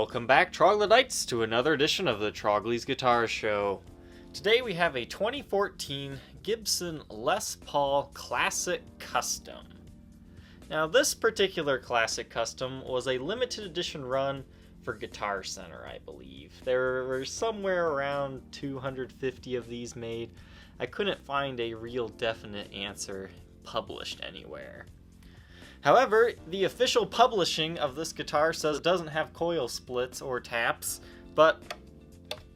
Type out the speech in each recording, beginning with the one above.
Welcome back, Troglodytes, to another edition of the Trogly's Guitar Show. Today we have a 2014 Gibson Les Paul Classic Custom. Now this particular Classic Custom was a limited edition run for Guitar Center, I believe. There were somewhere around 250 of these made. I couldn't find a real definite answer published anywhere. However, the official publishing of this guitar says it doesn't have coil splits or taps, but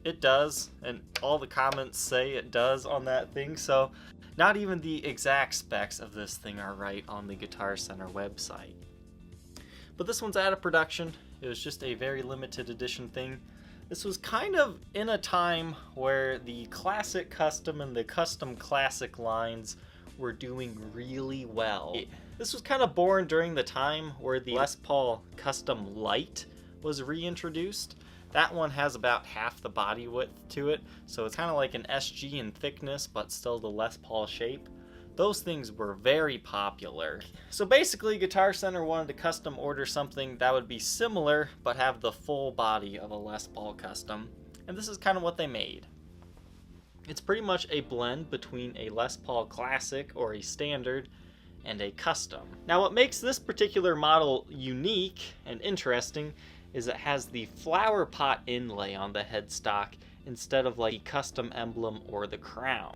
it does, and all the comments say it does on that thing, so not even the exact specs of this thing are right on the Guitar Center website. But this one's out of production. It was just a very limited edition thing. This was kind of in a time where the Classic Custom and the Custom Classic lines were doing really well. This was kind of born during the time where the Les Paul Custom Lite was reintroduced. That one has about half the body width to it, so it's kind of like an SG in thickness, but still the Les Paul shape. Those things were very popular. So basically, Guitar Center wanted to custom order something that would be similar, but have the full body of a Les Paul Custom, and this is kind of what they made. It's pretty much a blend between a Les Paul Classic or a Standard and a Custom. Now what makes this particular model unique and interesting is it has the flower pot inlay on the headstock instead of like the custom emblem or the crown.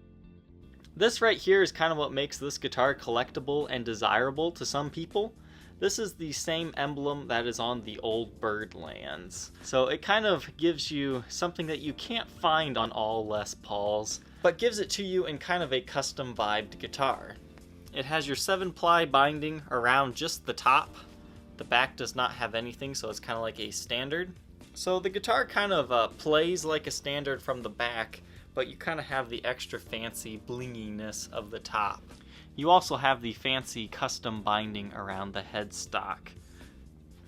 This right here is kind of what makes this guitar collectible and desirable to some people. This is the same emblem that is on the old Byrdlands. So it kind of gives you something that you can't find on all Les Pauls, but gives it to you in kind of a custom vibed guitar. It has your 7-ply binding around just the top. The back does not have anything, so it's kind of like a standard. So the guitar kind of plays like a standard from the back, but you kind of have the extra fancy blinginess of the top. You also have the fancy custom binding around the headstock.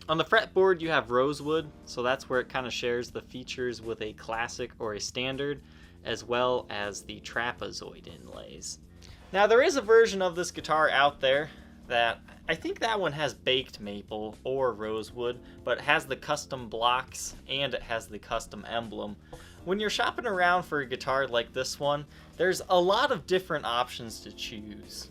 On the fretboard you have rosewood, so that's where it kind of shares the features with a classic or a standard, as well as the trapezoid inlays. Now there is a version of this guitar out there that I think that one has baked maple or rosewood, but it has the custom blocks and it has the custom emblem. When you're shopping around for a guitar like this one, there's a lot of different options to choose.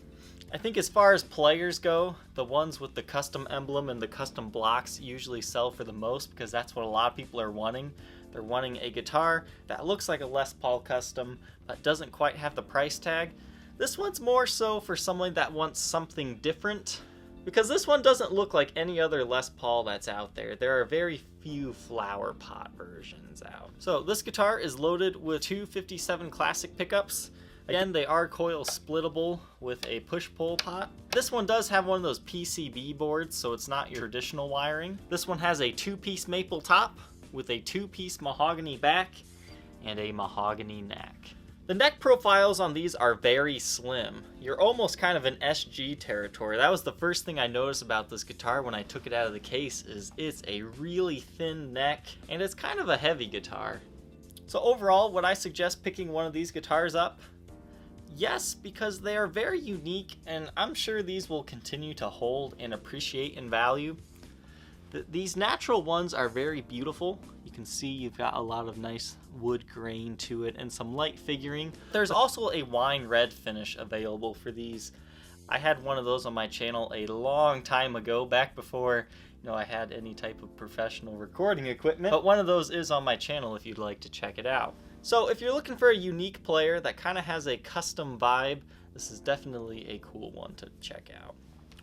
I think as far as players go, the ones with the custom emblem and the custom blocks usually sell for the most because that's what a lot of people are wanting. They're wanting a guitar that looks like a Les Paul Custom but doesn't quite have the price tag. This one's more so for someone that wants something different, because this one doesn't look like any other Les Paul that's out there. There are very few flower pot versions out. So this guitar is loaded with two 57 Classic pickups. Again, they are coil splittable with a push-pull pot. This one does have one of those PCB boards, so it's not your traditional wiring. This one has a 2-piece maple top with a 2-piece mahogany back and a mahogany neck. The neck profiles on these are very slim. You're almost kind of in SG territory. That was the first thing I noticed about this guitar when I took it out of the case, is it's a really thin neck and it's kind of a heavy guitar. So overall, would I suggest picking one of these guitars up? Yes, because they are very unique and I'm sure these will continue to hold and appreciate in value. These natural ones are very beautiful. You can see you've got a lot of nice wood grain to it and some light figuring. There's also a wine red finish available for these. I had one of those on my channel a long time ago, back before I had any type of professional recording equipment, but one of those is on my channel if you'd like to check it out. So if you're looking for a unique player that kind of has a custom vibe, this is definitely a cool one to check out.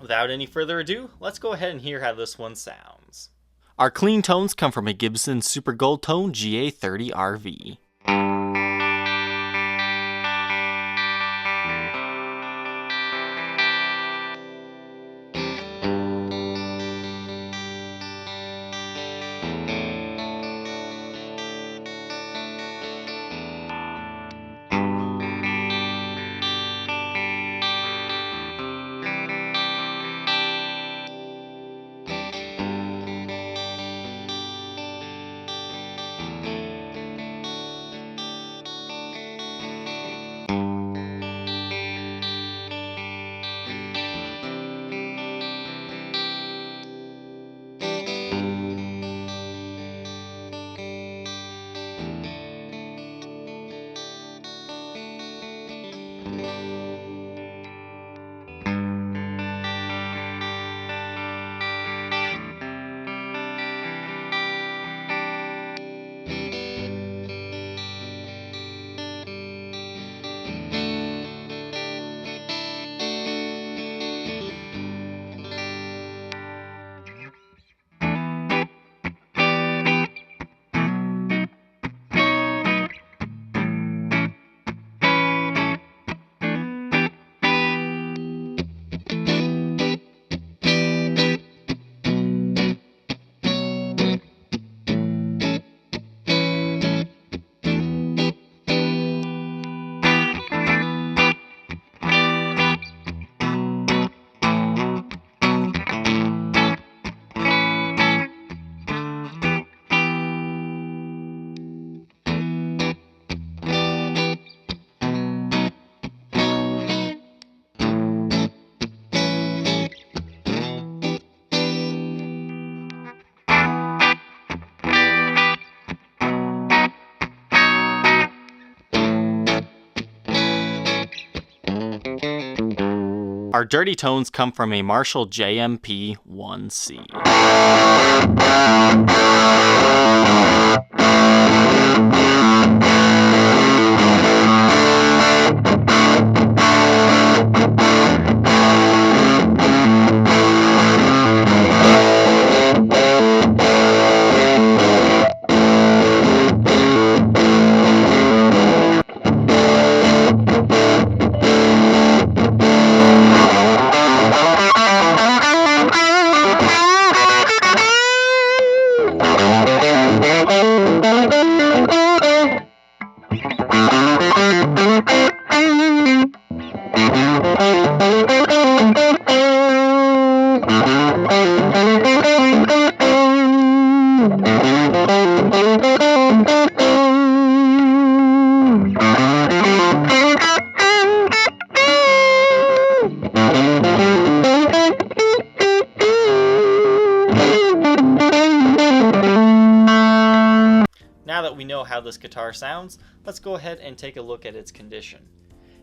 Without any further ado, let's go ahead and hear how this one sounds. Our clean tones come from a Gibson Super Gold Tone GA30 RV. Our dirty tones come from a Marshall JMP 1C. Now that we know how this guitar sounds, let's go ahead and take a look at its condition.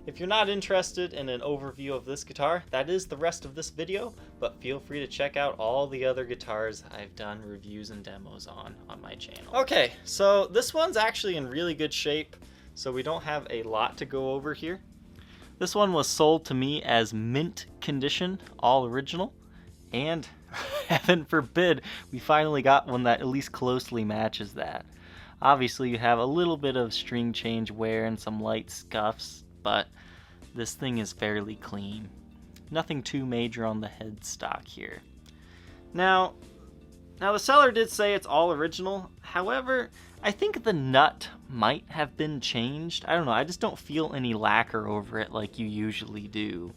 If you're not interested in an overview of this guitar, that is the rest of this video, but feel free to check out all the other guitars I've done reviews and demos on my channel. Okay, so this one's actually in really good shape, so we don't have a lot to go over here. This one was sold to me as mint condition, all original, and heaven forbid, we finally got one that at least closely matches that. Obviously you have a little bit of string change wear and some light scuffs, but this thing is fairly clean. Nothing too major on the headstock here. Now the seller did say it's all original. However, I think the nut might have been changed. I don't know, I just don't feel any lacquer over it like you usually do.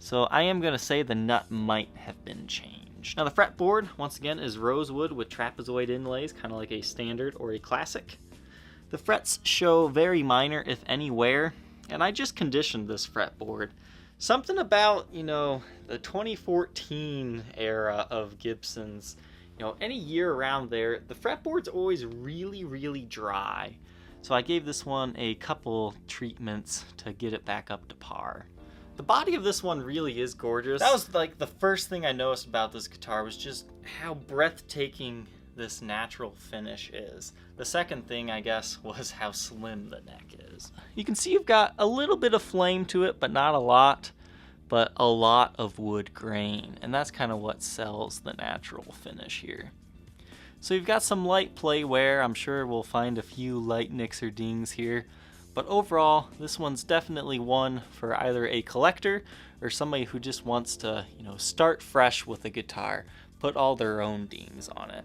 So I am going to say the nut might have been changed. Now the fretboard, once again, is rosewood with trapezoid inlays, kind of like a standard or a classic. The frets show very minor, if any, wear, and I just conditioned this fretboard. Something about, you know, the 2014 era of Gibsons, you know, any year around there, the fretboard's always really, really dry. So I gave this one a couple treatments to get it back up to par. The body of this one really is gorgeous. That was like the first thing I noticed about this guitar, was just how breathtaking this natural finish is. The second thing, I guess, was how slim the neck is. You can see you've got a little bit of flame to it, but not a lot, but a lot of wood grain, and that's kind of what sells the natural finish here. So you've got some light play wear. I'm sure we'll find a few light nicks or dings here, but overall, this one's definitely one for either a collector or somebody who just wants to, you know, start fresh with a guitar, put all their own dings on it.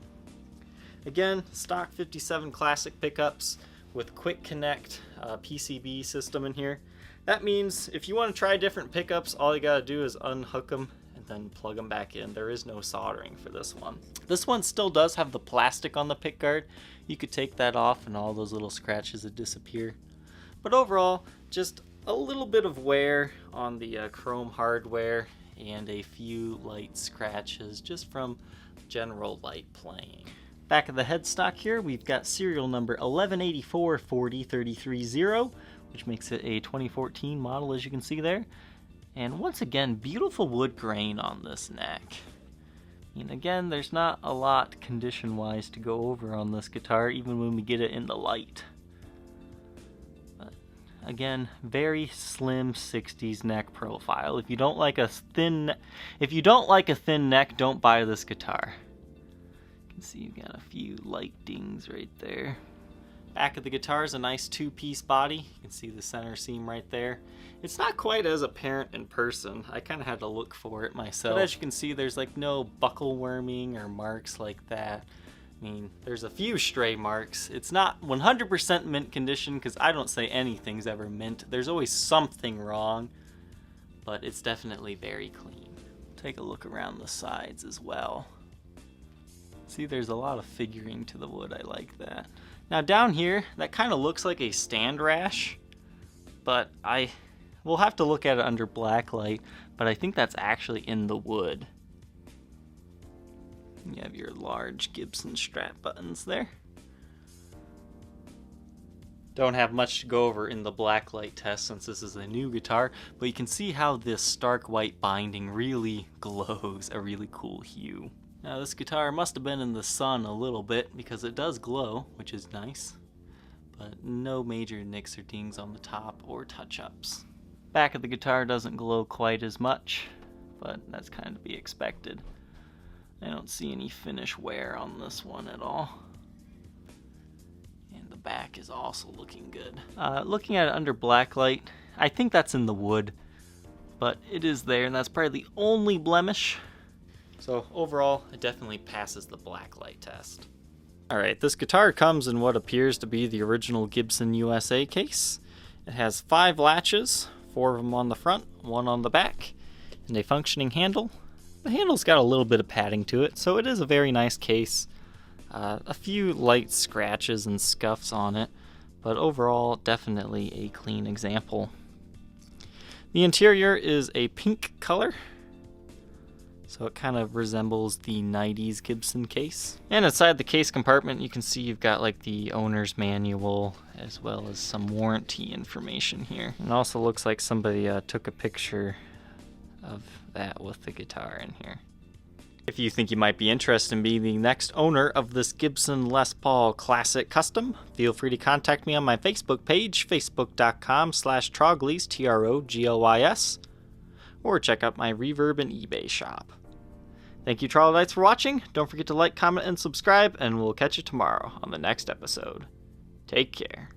Again, stock 57 classic pickups with quick connect PCB system in here. That means if you want to try different pickups, all you gotta do is unhook them and then plug them back in. There is no soldering for this one. This one still does have the plastic on the pickguard. You could take that off and all those little scratches would disappear. But overall, just a little bit of wear on the chrome hardware and a few light scratches just from general light playing. Back of the headstock here, we've got serial number 1184-40-330, which makes it a 2014 model, as you can see there. And once again, beautiful wood grain on this neck. And again, there's not a lot condition-wise to go over on this guitar, even when we get it in the light. But again, very slim 60s neck profile. If you don't like a thin neck, don't buy this guitar. You can see you've got a few light dings right there. Back of the guitar is a nice two-piece body. You can see the center seam right there. It's not quite as apparent in person. I kind of had to look for it myself. But as you can see, there's like no buckle worming or marks like that. I mean, there's a few stray marks. It's not 100% mint condition, because I don't say anything's ever mint. There's always something wrong, but it's definitely very clean. Take a look around the sides as well. See, there's a lot of figuring to the wood. I like that. Now down here, that kind of looks like a stand rash, but we'll have to look at it under black light, but I think that's actually in the wood. You have your large Gibson strap buttons there. Don't have much to go over in the blacklight test since this is a new guitar, but you can see how this stark white binding really glows a really cool hue. Now this guitar must have been in the sun a little bit because it does glow, which is nice, but no major nicks or dings on the top or touch-ups. Back of the guitar doesn't glow quite as much, but that's kind of to be expected. I don't see any finish wear on this one at all. Back is also looking good. Looking at it under blacklight, I think that's in the wood, but it is there, and that's probably the only blemish. So overall, it definitely passes the blacklight test. Alright, this guitar comes in what appears to be the original Gibson USA case. It has 5 latches, 4 of them on the front, 1 on the back, and a functioning handle. The handle's got a little bit of padding to it, so it is a very nice case. A few light scratches and scuffs on it, but overall definitely a clean example. The interior is a pink color, so it kind of resembles the 90s Gibson case. And inside the case compartment you can see you've got like the owner's manual as well as some warranty information here. It also looks like somebody took a picture of that with the guitar in here. If you think you might be interested in being the next owner of this Gibson Les Paul Classic Custom, feel free to contact me on my Facebook page, facebook.com/Troglys, Troglys, or check out my Reverb and eBay shop. Thank you, Troglodytes, for watching. Don't forget to like, comment, and subscribe, and we'll catch you tomorrow on the next episode. Take care.